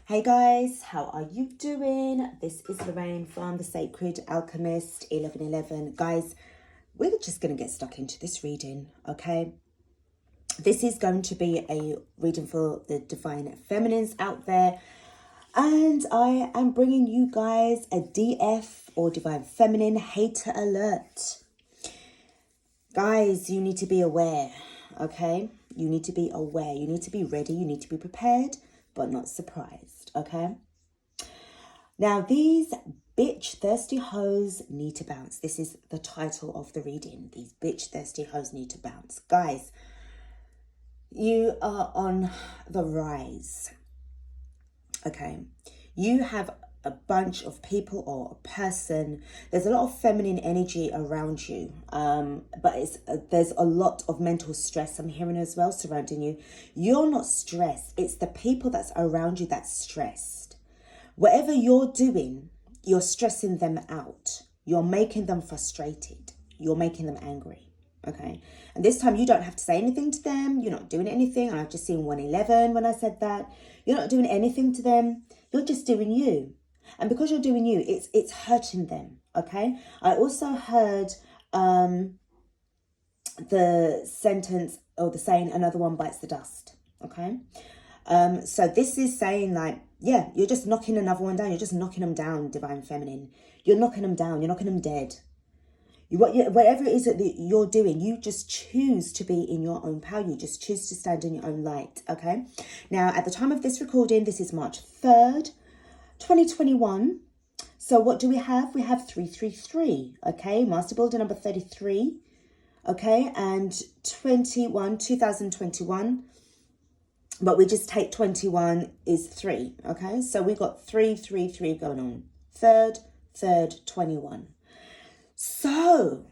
Hey guys, how are you doing? This is Lorraine from The Sacred Alchemist 1111. Guys, we're just going to get stuck into this reading, okay? This is going to be a reading for the Divine Feminines out there. And I am bringing you guys a DF or Divine Feminine hater alert. Guys, you need to be aware, okay? You need to be aware. You need to be ready. You need to be prepared, but not surprised, okay? Now, these bitch thirsty hoes need to bounce. This is the title of the reading. These bitch thirsty hoes need to bounce. Guys, you are on the rise, okay? You have a bunch of people or a person. There's a lot of feminine energy around you, but there's a lot of mental stress I'm hearing as well surrounding you. You're not stressed. It's the people that's around you that's stressed. Whatever you're doing, you're stressing them out. You're making them frustrated. You're making them angry, okay? And this time you don't have to say anything to them. You're not doing anything. I've just seen 111 when I said that. You're not doing anything to them. You're just doing you. And because you're doing you, it's hurting them, okay? I also heard the sentence or the saying, another one bites the dust, okay? So this is saying like, yeah, you're just knocking another one down. You're just knocking them down, Divine Feminine. You're knocking them down. You're knocking them dead. Whatever it is that you're doing, you just choose to be in your own power. You just choose to stand in your own light, okay? Now, at the time of this recording, this is March 3rd, 2021. So what do we have? We have 333, okay? Master Builder number 33, okay? And 2021. But we just take 21 is 3, okay? So we got 333 going on. Third, 21. So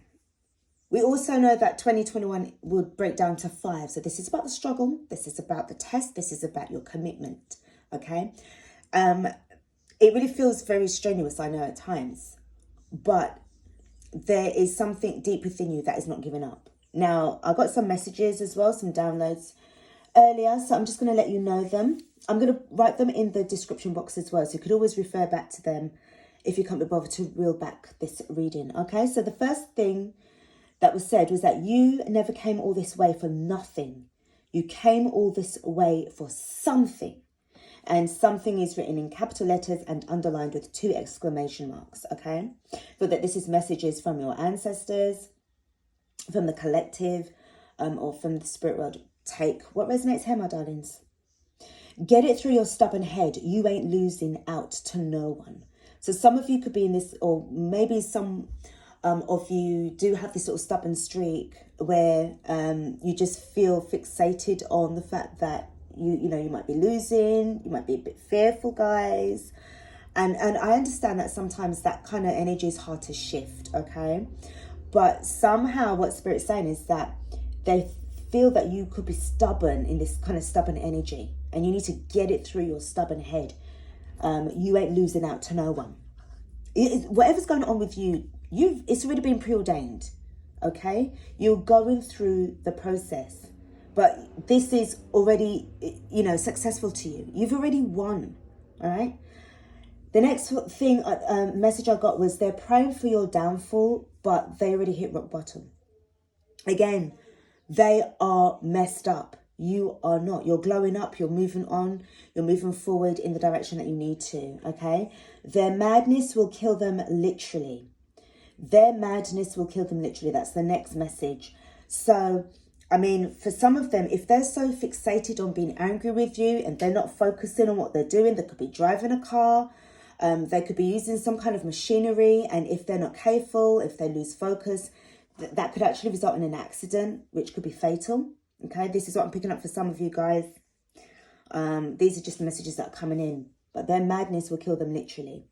we also know that 2021 would break down to 5. So this is about the struggle. This is about the test. This is about your commitment, okay? It really feels very strenuous, I know, at times. But there is something deep within you that is not giving up. Now, I got some messages as well, some downloads earlier. So I'm just going to let you know them. I'm going to write them in the description box as well. So you could always refer back to them if you can't be bothered to reel back this reading. Okay, so the first thing that was said was that you never came all this way for nothing. You came all this way for something. And something is written in capital letters and underlined with 2 exclamation marks, okay? But that this is messages from your ancestors, from the collective, or from the spirit world. Take what resonates here, my darlings. Get it through your stubborn head. You ain't losing out to no one. So some of you could be in this, or maybe some of you do have this sort of stubborn streak where you just feel fixated on the fact that you know, you might be losing, you might be a bit fearful, guys. And I understand that sometimes that kind of energy is hard to shift, okay? But somehow what Spirit's saying is that they feel that you could be stubborn in this kind of stubborn energy, and you need to get it through your stubborn head. You ain't losing out to no one. Whatever's going on with you, it's already been preordained, okay? You're going through the process. But this is already, you know, successful to you. You've already won, all right? The next thing, message I got was they're praying for your downfall, but they already hit rock bottom. Again, they are messed up. You are not. You're glowing up. You're moving on. You're moving forward in the direction that you need to, okay? Their madness will kill them literally. Their madness will kill them literally. That's the next message. So, I mean, for some of them, if they're so fixated on being angry with you and they're not focusing on what they're doing, they could be driving a car, they could be using some kind of machinery, and if they're not careful, if they lose focus, that could actually result in an accident, which could be fatal, okay? This is what I'm picking up for some of you guys. These are just the messages that are coming in, but their madness will kill them literally.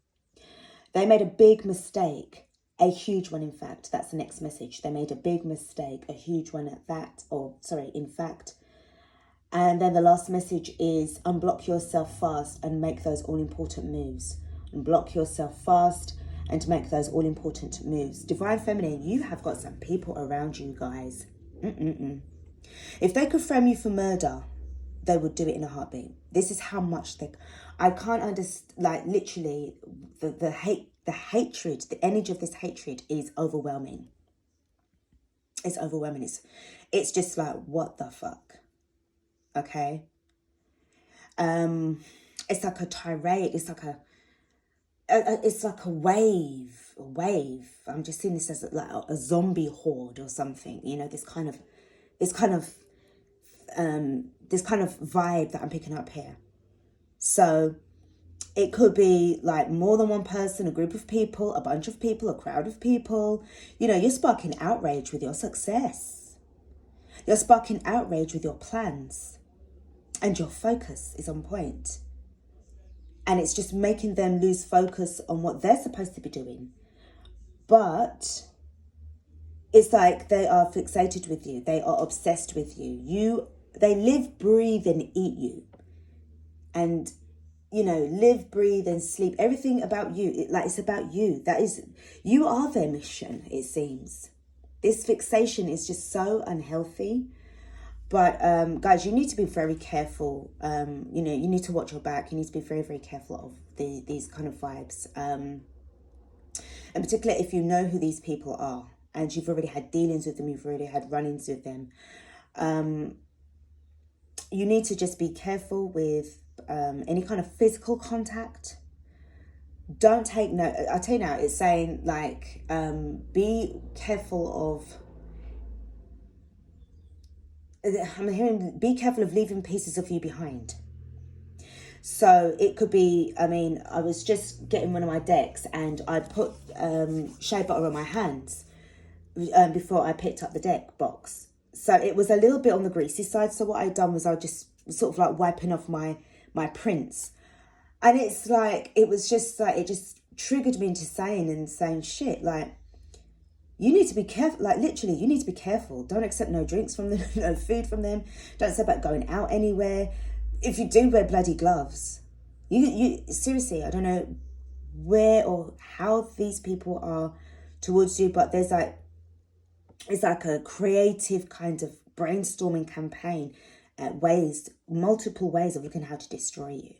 They made a big mistake. A huge one, in fact. That's the next message. They made a big mistake, a huge one at that, in fact. And then the last message is unblock yourself fast and make those all-important moves. Unblock yourself fast and make those all-important moves. Divine Feminine, you have got some people around you, guys. If they could frame you for murder, they would do it in a heartbeat. This is how much I can't understand, like literally the hatred, the energy of this hatred is overwhelming. It's overwhelming. It's just like, what the fuck? Okay. It's like a tirade. It's like a wave. I'm just seeing this as like a zombie horde or something. You know, this kind of vibe that I'm picking up here. So it could be like more than one person, a group of people, a bunch of people, a crowd of people. You know, you're sparking outrage with your success. You're sparking outrage with your plans. And your focus is on point. And it's just making them lose focus on what they're supposed to be doing. But it's like they are fixated with you. They are obsessed with you. They live, breathe, and eat you. And, you know, live, breathe, and sleep. Everything about you. It's about you. You are their mission, it seems. This fixation is just so unhealthy. But, guys, you need to be very careful. You know, you need to watch your back. You need to be very, very careful of these kind of vibes. And particularly if you know who these people are and you've already had dealings with them, you've already had run-ins with them. You need to just be careful with any kind of physical contact. Don't take note. I'll tell you now, it's saying like, be careful of... I'm hearing, be careful of leaving pieces of you behind. So it could be, I mean, I was just getting one of my decks and I put shea butter on my hands before I picked up the deck box. So it was a little bit on the greasy side. So what I'd done was I just sort of like wiping off my prints. And it's like, it was just like, it just triggered me into saying shit, like, you need to be careful, like literally, you need to be careful. Don't accept no drinks from them, no food from them. Don't say about going out anywhere. If you do, wear bloody gloves. You seriously, I don't know where or how these people are towards you, but it's like a creative kind of brainstorming campaign at multiple ways of looking at how to destroy you.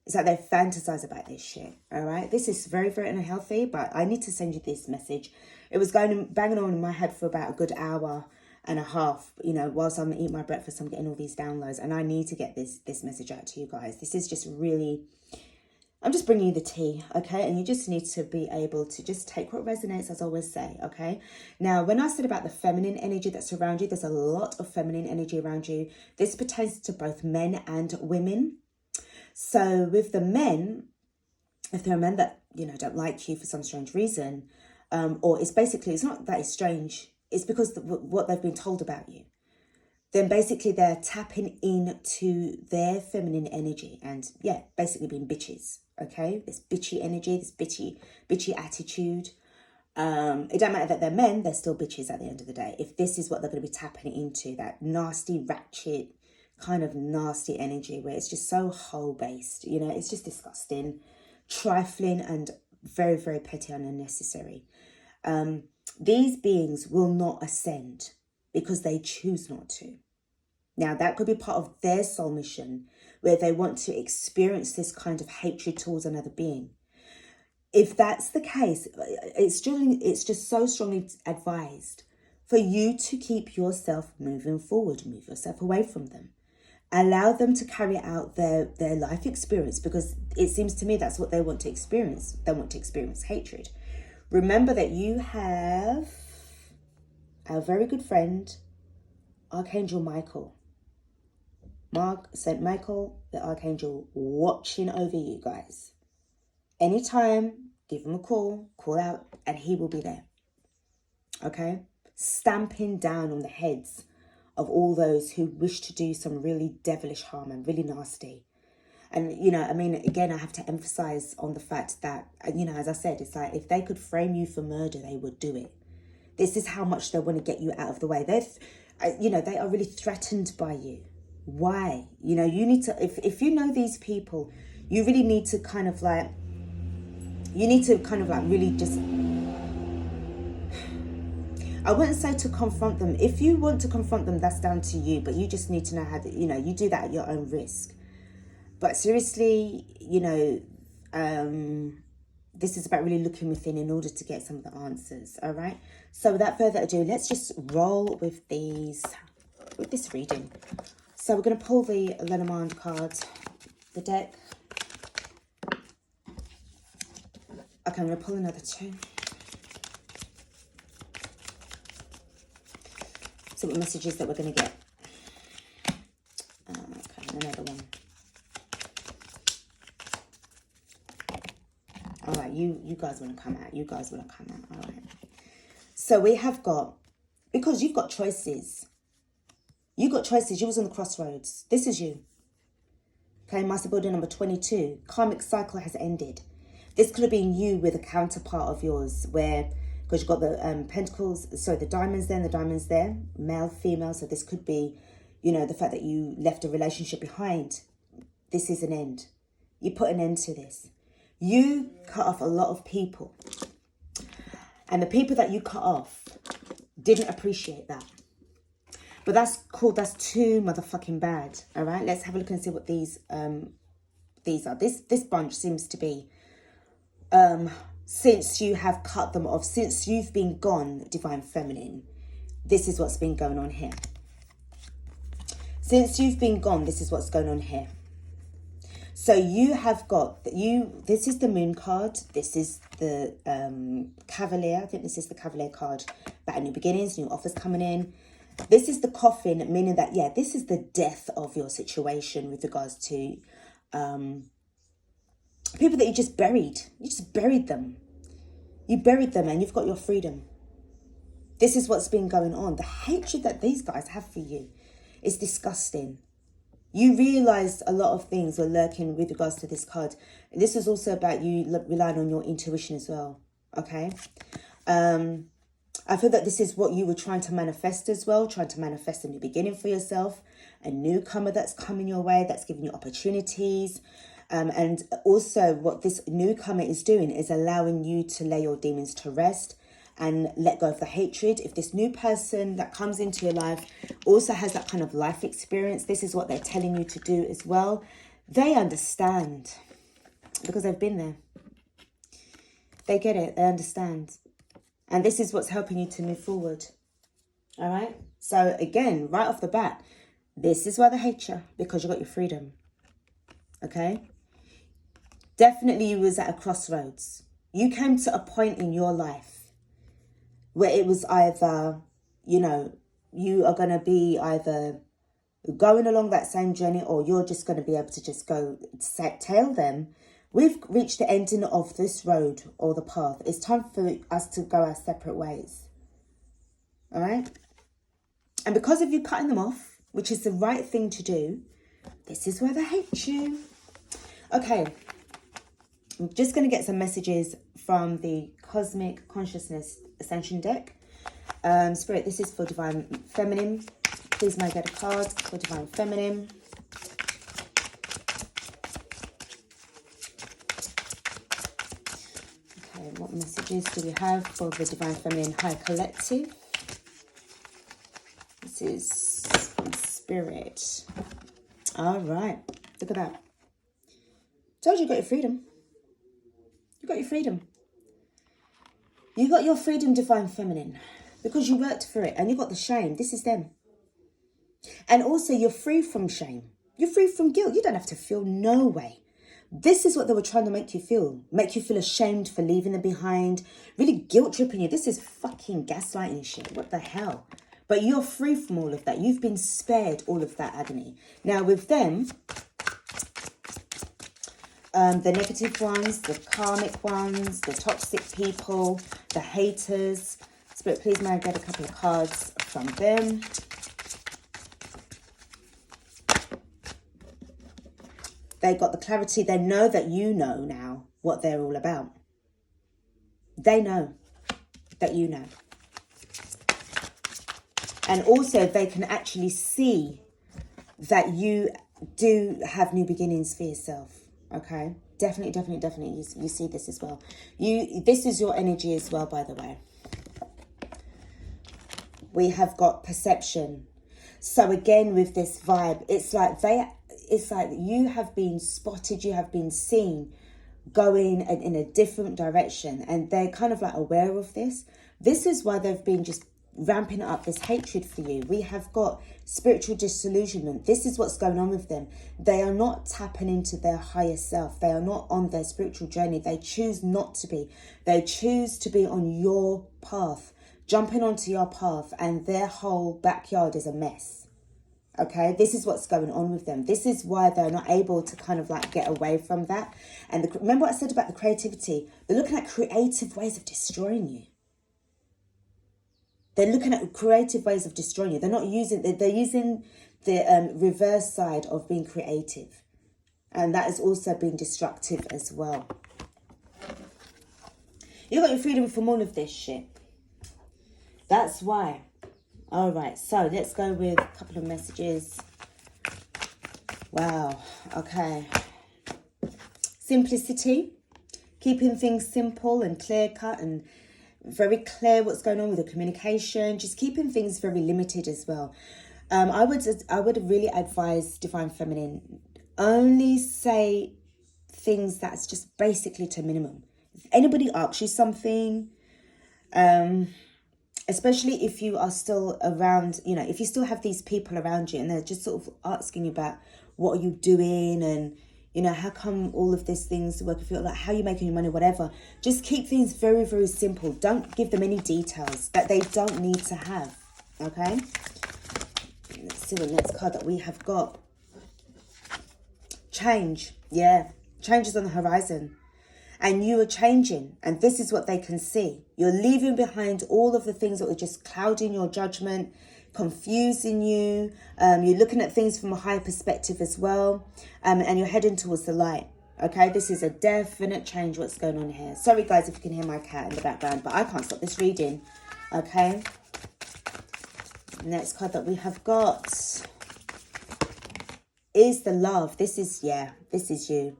It's like they fantasize about this shit, all right? This is very, very unhealthy, but I need to send you this message. It was banging on in my head for about a good hour and a half, you know, whilst I'm eating my breakfast, I'm getting all these downloads, and I need to get this message out to you guys. This is just really, I'm just bringing you the tea, okay? And you just need to be able to just take what resonates, as I always say, okay? Now, when I said about the feminine energy that's around you, there's a lot of feminine energy around you. This pertains to both men and women. So with the men, if there are men that, you know, don't like you for some strange reason, or it's not that it's strange, it's because what they've been told about you, then basically they're tapping into their feminine energy and, yeah, basically being bitches, okay? This bitchy energy, this bitchy attitude. It don't matter that they're men, they're still bitches at the end of the day. If this is what they're going to be tapping into, that nasty, ratchet, kind of nasty energy where it's just so hole-based, you know, it's just disgusting, trifling, and very, very petty and unnecessary. These beings will not ascend because they choose not to. Now, that could be part of their soul mission where they want to experience this kind of hatred towards another being. If that's the case, it's just so strongly advised for you to keep yourself moving forward, move yourself away from them. Allow them to carry out their life experience, because it seems to me that's what they want to experience. They want to experience hatred. Remember that you have a very good friend, Archangel Michael. St. Michael, the Archangel, watching over you guys. Anytime, give him a call out, and he will be there. Okay? Stamping down on the heads of all those who wish to do some really devilish harm and really nasty. And, you know, I mean, again, I have to emphasize on the fact that, you know, as I said, it's like if they could frame you for murder, they would do it. This is how much they want to get you out of the way. They are really threatened by you. Why? You know, you need to, if you know these people, you really need to kind of like really just, I wouldn't say to confront them. If you want to confront them, that's down to you. But you just need to know how to, you know, you do that at your own risk. But seriously, you know, this is about really looking within in order to get some of the answers. All right. So without further ado, let's just roll with this reading. So we're going to pull the Lenormand card, the deck. Okay, I'm going to pull another two. So what messages that we're going to get. Okay, another one. All right, you guys want to come out. You guys want to come out. All right. So we have got, because you've got choices. You got choices. You was on the crossroads. This is you. Okay, Master Builder number 22. Karmic cycle has ended. This could have been you with a counterpart of yours where, because you've got the pentacles, sorry, the diamonds there and the diamonds there, male, female. So this could be, you know, the fact that you left a relationship behind. This is an end. You put an end to this. You cut off a lot of people. And the people that you cut off didn't appreciate that. But that's cool. That's too motherfucking bad. All right, let's have a look and see what these are. This bunch seems to be, since you have cut them off, since you've been gone, Divine Feminine, this is what's been going on here. Since you've been gone, this is what's going on here. So you have got, this is the Moon card. This is the Cavalier. I think this is the Cavalier card about new beginnings, new offers coming in. This is the Coffin, meaning that, yeah, this is the death of your situation with regards to people that you just buried. You just buried them. You buried them and you've got your freedom. This is what's been going on. The hatred that these guys have for you is disgusting. You realised a lot of things were lurking with regards to this card. This is also about you relying on your intuition as well. Okay. I feel that this is what you were trying to manifest as well. Trying to manifest a new beginning for yourself. A newcomer that's coming your way. That's giving you opportunities. And also what this newcomer is doing is allowing you to lay your demons to rest. And let go of the hatred. If this new person that comes into your life also has that kind of life experience, this is what they're telling you to do as well. They understand because they've been there. They get it. They understand. And this is what's helping you to move forward. All right. So again, right off the bat, this is why they hate you, because you got your freedom. Okay. Definitely you was at a crossroads. You came to a point in your life where it was either, you know, you are going to be either going along that same journey or you're just going to be able to just go tell them, we've reached the ending of this road or the path. It's time for us to go our separate ways. All right? And because of you cutting them off, which is the right thing to do, this is where they hate you. Okay. I'm just going to get some messages from the Cosmic Consciousness Ascension deck. Spirit, this is for Divine Feminine. Please may I get a card for Divine Feminine. Okay, what messages do we have for the Divine Feminine High Collective? This is Spirit. All right, look at that. Told you got your freedom. You got your freedom. You got your freedom, Divine Feminine, because you worked for it and you got the shame. This is them. And also you're free from shame. You're free from guilt. You don't have to feel no way. This is what they were trying to make you feel. Make you feel ashamed for leaving them behind. Really guilt tripping you. This is fucking gaslighting shit. What the hell? But you're free from all of that. You've been spared all of that agony. Now with them, the negative ones, the karmic ones, the toxic people, the haters. Spirit, please may I get a couple of cards from them. They got the clarity. They know that you know now what they're all about. They know that you know. And also they can actually see that you do have new beginnings for yourself. Okay, definitely. You see this as well. This is your energy as well, by the way. we have got perception. So again, with this vibe, it's like you have been spotted, you have been seen going in a different direction, and they're kind of like aware of this. This is why they've been just ramping up this hatred for you. We have got spiritual disillusionment. This is what's going on with them. They are not tapping into their higher self. They are not on their spiritual journey. They choose not to be. They choose to be on your path, jumping onto your path, and their whole backyard is a mess. Okay, this is what's going on with them. This is why they're not able to kind of like get away from that. And remember what I said about the creativity? They're looking at creative ways of destroying you. They're looking at creative ways of destroying you. They're not using, they're using the reverse side of being creative. And that is also being destructive as well. You got your freedom from all of this shit. That's why. All right, so let's go with a couple of messages. Wow, okay. Simplicity. Keeping things simple and clear-cut and very clear what's going on with the communication. Just keeping things very limited as well. I would really advise Divine Feminine, only say things that's just basically to minimum. If anybody asks you something, especially if you are still around, you know, if you still have these people around you and they're just sort of asking about what are you doing and, you know, how come all of these things work, if you're like, how are you making your money, whatever. Just keep things very, very simple. Don't give them any details that they don't need to have, okay? Let's see the next card that we have got. Change, yeah. Change is on the horizon. And you are changing, and this is what they can see. You're leaving behind all of the things that are just clouding your judgment, confusing you. You're looking at things from a higher perspective as well, and you're heading towards the light. Okay, this is a definite change what's going on here. Sorry, guys, if you can hear my cat in the background, but I can't stop this reading. Okay. Next card that we have got is the love. This is you.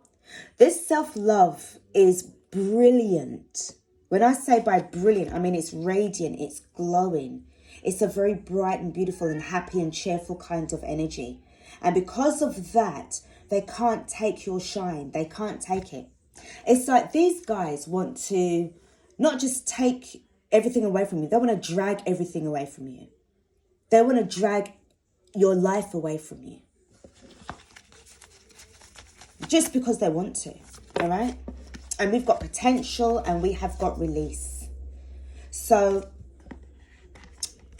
This self-love is brilliant. When I say by brilliant, I mean it's radiant, it's glowing. It's a very bright and beautiful and happy and cheerful kind of energy. And because of that, they can't take your shine. They can't take it. It's like these guys want to not just take everything away from you. They want to drag everything away from you. They want to drag your life away from you. Just because they want to, all right? And we've got potential and we have got release. So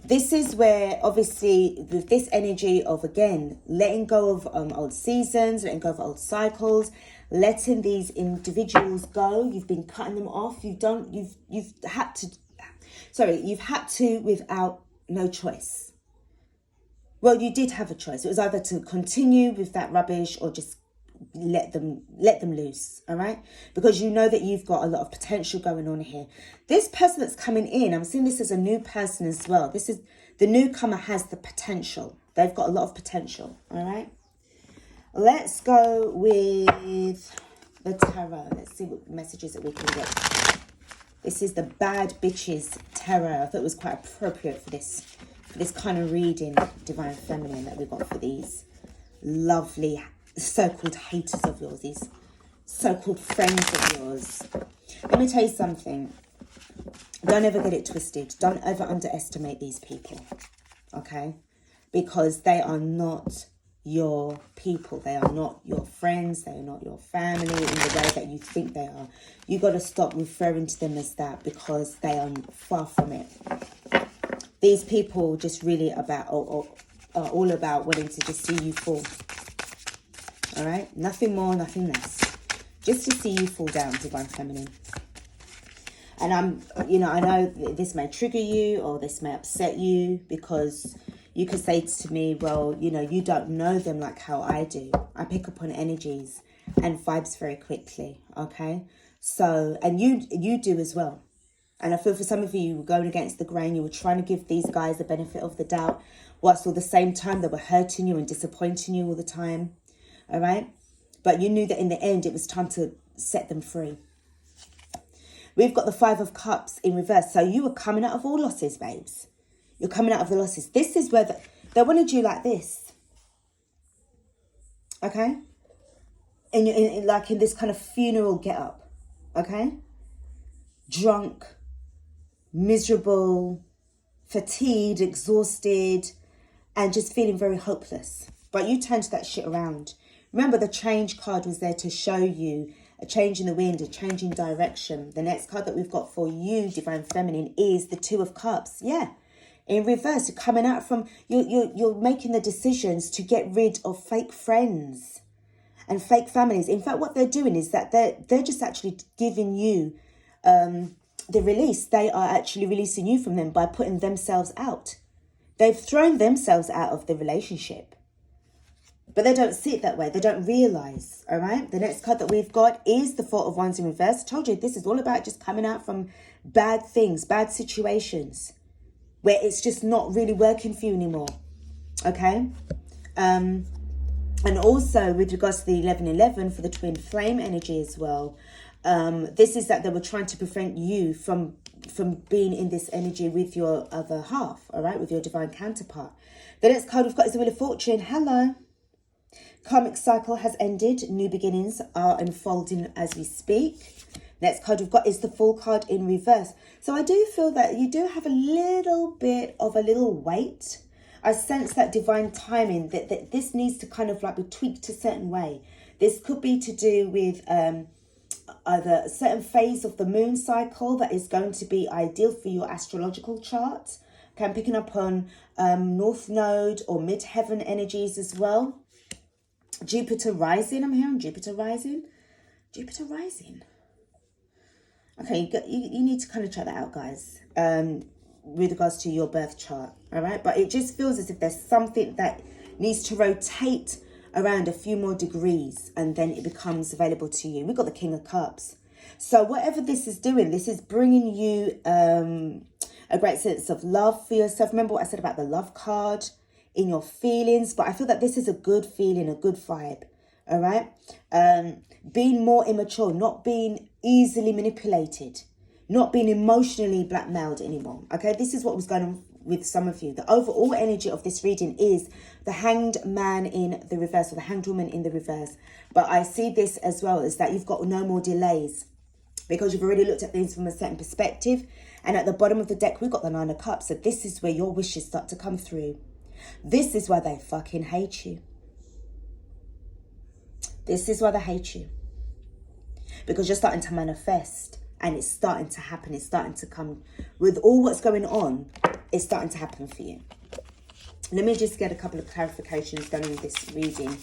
this is where, obviously, with this energy of, again, letting go of old seasons, letting go of old cycles, letting these individuals go. You've been cutting them off. You've had to without no choice. Well, you did have a choice. It was either to continue with that rubbish or just let them loose, all right? Because you know that you've got a lot of potential going on here. This person that's coming in, I'm seeing this as a new person as well. This is the newcomer has the potential. They've got a lot of potential, all right? Let's go with the tarot. Let's see what messages that we can get. This is the Bad Bitches Tarot. I thought it was quite appropriate for this kind of reading, Divine Feminine, that we got for these lovely so-called haters of yours, these so-called friends of yours. Let me tell you something. Don't ever get it twisted. Don't ever underestimate these people, okay? Because they are not your people. They are not your friends. They are not your family in the way that you think they are. You got to stop referring to them as that, because they are far from it. These people just really are all about wanting to just see you fall. All right, nothing more, nothing less. Just to see you fall down, Divine Feminine. And I know this may trigger you or this may upset you, because you could say to me, well, you don't know them like how I do. I pick up on energies and vibes very quickly, okay? So, and you do as well. And I feel for some of you were going against the grain. You were trying to give these guys the benefit of the doubt, whilst at the same time they were hurting you and disappointing you all the time. All right? But you knew that in the end it was time to set them free. We've got the Five of Cups in reverse. So you were coming out of all losses, babes. You're coming out of the losses. This is where they wanted you like this. Okay? Like in this kind of funeral get-up. Okay? Drunk, miserable, fatigued, exhausted, and just feeling very hopeless. But you turned that shit around. Remember, the change card was there to show you a change in the wind, a change in direction. The next card that we've got for you, Divine Feminine, is the Two of Cups. Yeah. In reverse, you're coming out from, you're making the decisions to get rid of fake friends and fake families. In fact, what they're doing is that they're just actually giving you the release. They are actually releasing you from them by putting themselves out. They've thrown themselves out of the relationship. But they don't see it that way. They don't realise, all right? The next card that we've got is the Four of Wands in reverse. I told you, this is all about just coming out from bad things, bad situations, where it's just not really working for you anymore, okay? And also, with regards to the 1111 for the twin flame energy as well, this is that they were trying to prevent you from being in this energy with your other half, all right? With your divine counterpart. The next card we've got is the Wheel of Fortune. Hello. Karmic cycle has ended. New beginnings are unfolding as we speak. Next card we've got is the Fool card in reverse. So I do feel that you do have a little bit of a little weight. I sense that divine timing, that this needs to kind of like be tweaked a certain way. This could be to do with either a certain phase of the moon cycle that is going to be ideal for your astrological chart. Okay, I'm picking up on North Node or Midheaven energies as well. Jupiter rising, I'm hearing Jupiter rising. Jupiter rising. Okay, you need to kind of check that out, guys, with regards to your birth chart, all right? But it just feels as if there's something that needs to rotate around a few more degrees and then it becomes available to you. We've got the King of Cups. So whatever this is doing, this is bringing you a great sense of love for yourself. Remember what I said about the love card? In your feelings, but I feel that this is a good feeling, a good vibe, all right? Being more immature, not being easily manipulated, not being emotionally blackmailed anymore, okay? This is what was going on with some of you. The overall energy of this reading is the Hanged Man in the reverse, or the Hanged Woman in the reverse. But I see this as well as that you've got no more delays because you've already looked at things from a certain perspective. And at the bottom of the deck, we've got the Nine of Cups. So this is where your wishes start to come through. This is why they fucking hate you. This is why they hate you. Because you're starting to manifest and it's starting to happen. It's starting to come. With all what's going on, it's starting to happen for you. Let me just get a couple of clarifications done in this reading.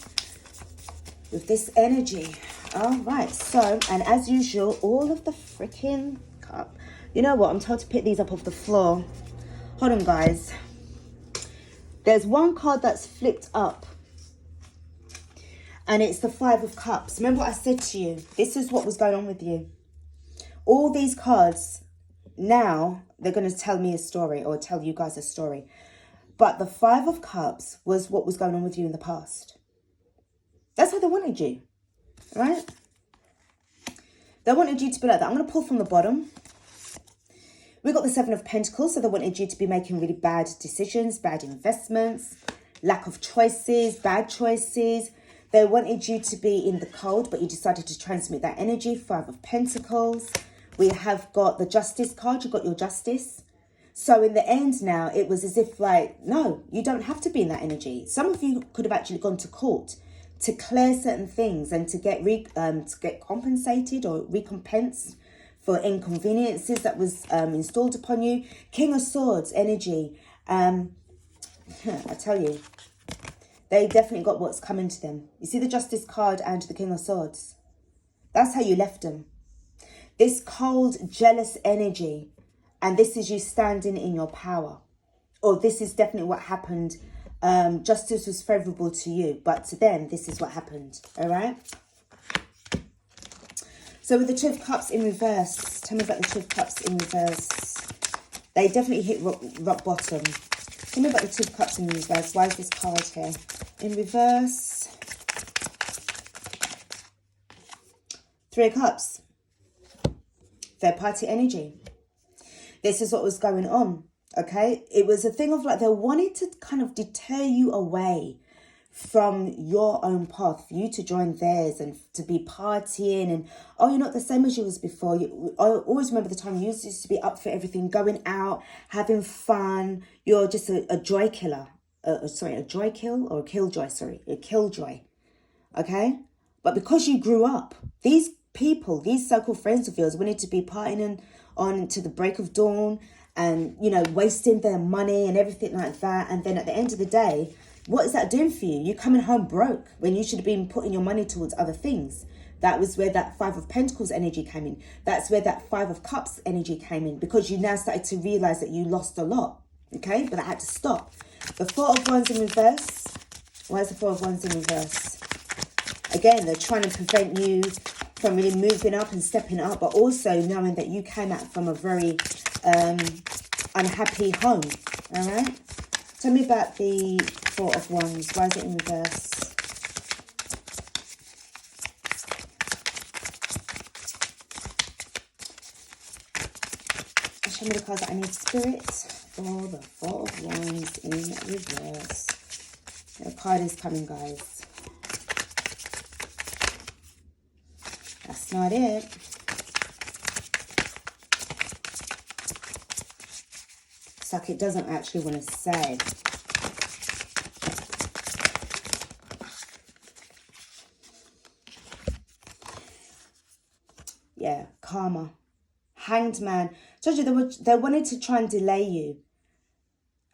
With this energy. All right. So, and as usual, all of the freaking cup. You know what? I'm told to pick these up off the floor. Hold on, guys. There's one card that's flipped up. And it's the Five of Cups. Remember what I said to you? This is what was going on with you. All these cards, now, they're going to tell me a story or tell you guys a story. But the Five of Cups was what was going on with you in the past. That's how they wanted you. Right? They wanted you to be like that. I'm going to pull from the bottom. We got the Seven of Pentacles, so they wanted you to be making really bad decisions, bad investments, lack of choices, bad choices. They wanted you to be in the cold, but you decided to transmit that energy. Five of Pentacles. We have got the Justice card. You got your justice. So in the end now, it was as if like, no, you don't have to be in that energy. Some of you could have actually gone to court to clear certain things and to get compensated or recompensed for inconveniences that was installed upon you. King of Swords energy. I tell you, they definitely got what's coming to them. You see the Justice card and the King of Swords? That's how you left them. This cold, jealous energy. And this is you standing in your power. Or this is definitely what happened. Justice was favourable to you. But to them, this is what happened. All right? So with the Two of Cups in reverse, tell me about the Two of Cups in reverse. They definitely hit rock bottom. Tell me about the Two of Cups in reverse. Why is this card here? In reverse. Three of Cups. Third party energy. This is what was going on. Okay, it was a thing of like they wanted to kind of deter you away from your own path, for you to join theirs and to be partying and, oh, you're not the same as you was before. I always remember the time you used to be up for everything, going out, having fun. You're just a joy killer. A joy kill or a killjoy, a killjoy. Okay? But because you grew up, these people, these so-called friends of yours wanted to be partying on to the break of dawn and, you know, wasting their money and everything like that. And then at the end of the day, what is that doing for you? You're coming home broke when you should have been putting your money towards other things. That was where that Five of Pentacles energy came in. That's where that Five of Cups energy came in, because you now started to realize that you lost a lot. Okay, but that had to stop. The Four of Wands in reverse. Why is the Four of Wands in reverse? Again, they're trying to prevent you from really moving up and stepping up, but also knowing that you came out from a very unhappy home. All right. Tell me about the Four of Wands. Why is it in reverse? Show me the cards that I need, Spirit, for the Four of Wands in reverse. The card is coming, guys. That's not it. It's like it doesn't actually want to say. Yeah, karma. Hanged Man. Told you they wanted to try and delay you.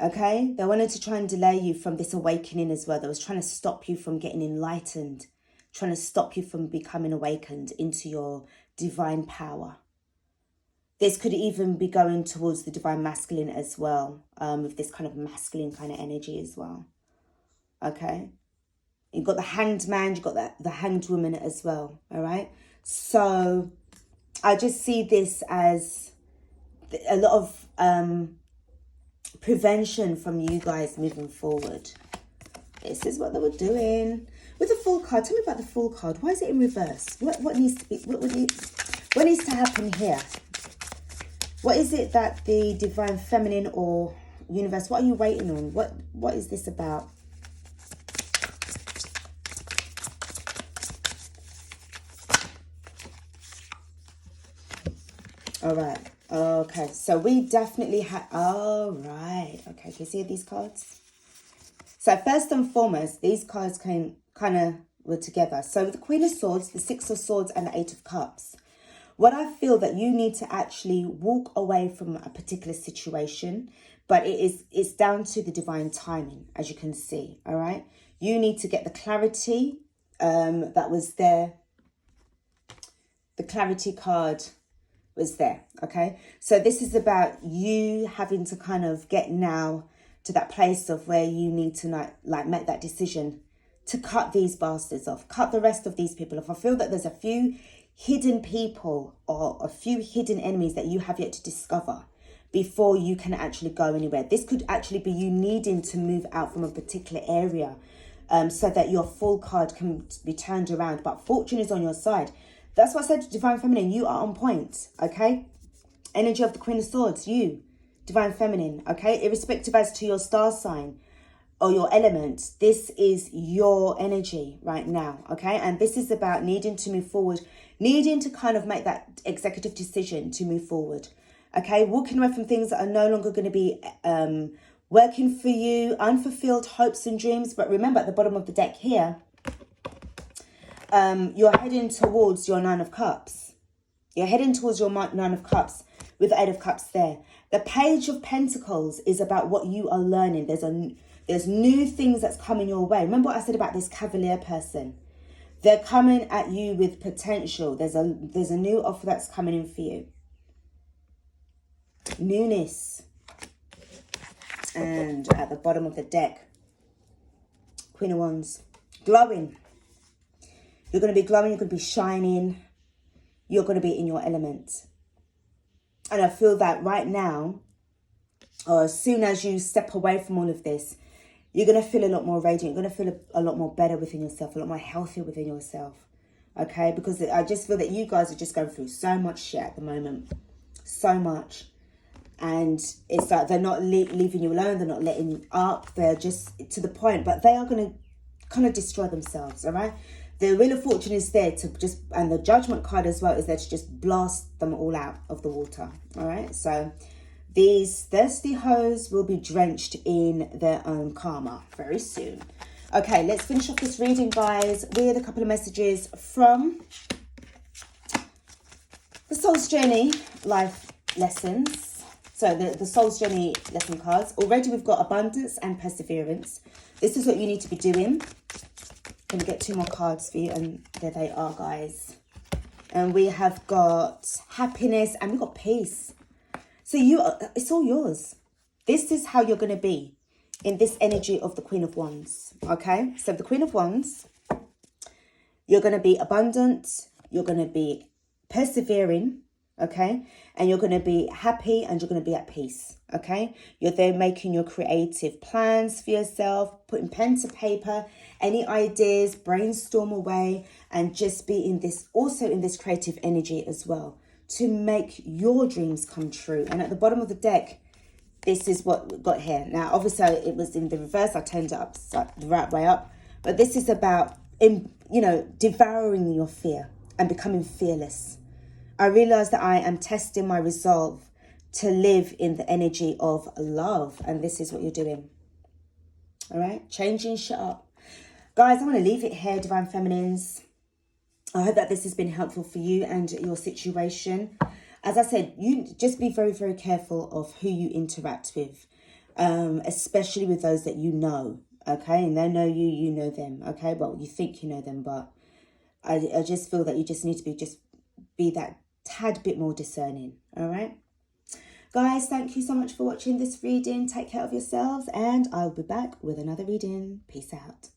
Okay? They wanted to try and delay you from this awakening as well. They was trying to stop you from getting enlightened. Trying to stop you from becoming awakened into your divine power. This could even be going towards the divine masculine as well. With this kind of masculine kind of energy as well. Okay? You've got the Hanged Man. You've got the Hanged Woman as well. All right? So I just see this as a lot of prevention from you guys moving forward. This is what they were doing. With the Fool card, tell me about the Fool card. Why is it in reverse? What needs to be, what needs to happen here? What is it that the divine feminine or universe, what are you waiting on? What is this about? All right. Okay. So we definitely have... All right. Okay. Can you see these cards? So first and foremost, these cards were together. So the Queen of Swords, the Six of Swords, and the Eight of Cups. What I feel that you need to actually walk away from a particular situation, but it's down to the divine timing, as you can see. All right. You need to get the clarity that was there. The clarity card was there. Okay. So this is about you having to kind of get now to that place of where you need to like make that decision to cut these bastards off, cut the rest of these people off. I feel that there's a few hidden people or a few hidden enemies that you have yet to discover before you can actually go anywhere. This could actually be you needing to move out from a particular area so that your Fool card can be turned around. But fortune is on your side. That's what I said, Divine Feminine, you are on point, okay? Energy of the Queen of Swords, you, Divine Feminine, okay? Irrespective as to your star sign or your element, this is your energy right now, okay? And this is about needing to move forward, needing to kind of make that executive decision to move forward, okay? Walking away from things that are no longer going to be working for you, unfulfilled hopes and dreams. But remember, at the bottom of the deck here, you're heading towards your Nine of Cups. You're heading towards your Nine of Cups with the Eight of Cups there. The Page of Pentacles is about what you are learning. There's new things that's coming your way. Remember what I said about this Cavalier person? They're coming at you with potential. There's a new offer that's coming in for you. Newness. And at the bottom of the deck, Queen of Wands. Glowing. You're going to be glowing. You're going to be shining. You're going to be in your element. And I feel that right now, or as soon as you step away from all of this, you're going to feel a lot more radiant. You're going to feel a lot more better within yourself, a lot more healthier within yourself. Okay? Because I just feel that you guys are just going through so much shit at the moment. So much. And it's like they're not leaving you alone. They're not letting you up. They're just to the point. But they are going to kind of destroy themselves, all right? The Wheel of Fortune is there to just, and the Judgment card as well is there to just blast them all out of the water, all right? So these thirsty hoes will be drenched in their own karma very soon. Okay, let's finish off this reading, guys, with a couple of messages from the Soul's Journey Life Lessons. So the Soul's Journey lesson cards. Already we've got abundance and perseverance. This is what you need to be doing. I'm going to get 2 more cards for you, and there they are, guys. And we have got happiness and we've got peace. So it's all yours. This is how you're going to be in this energy of the Queen of Wands. Okay, so the Queen of Wands, you're going to be abundant. You're going to be persevering. Okay, and you're going to be happy and you're going to be at peace. Okay, you're there making your creative plans for yourself, putting pen to paper, any ideas, brainstorm away, and just be in this, also in this creative energy as well, to make your dreams come true. And at the bottom of the deck, this is what we got here. Now, obviously, it was in the reverse. I turned it up the right way up, but this is about, devouring your fear and becoming fearless. I realize that I am testing my resolve to live in the energy of love. And this is what you're doing. All right. Changing shit up. Guys, I want to leave it here, Divine Feminines. I hope that this has been helpful for you and your situation. As I said, you just be very, very careful of who you interact with, especially with those that you know. Okay. And they know you, you know them. Okay. Well, you think you know them, but I just feel that you just need to be that tad bit more discerning. All right, guys, thank you so much for watching this reading. Take care of yourselves, and I'll be back with another reading. Peace out.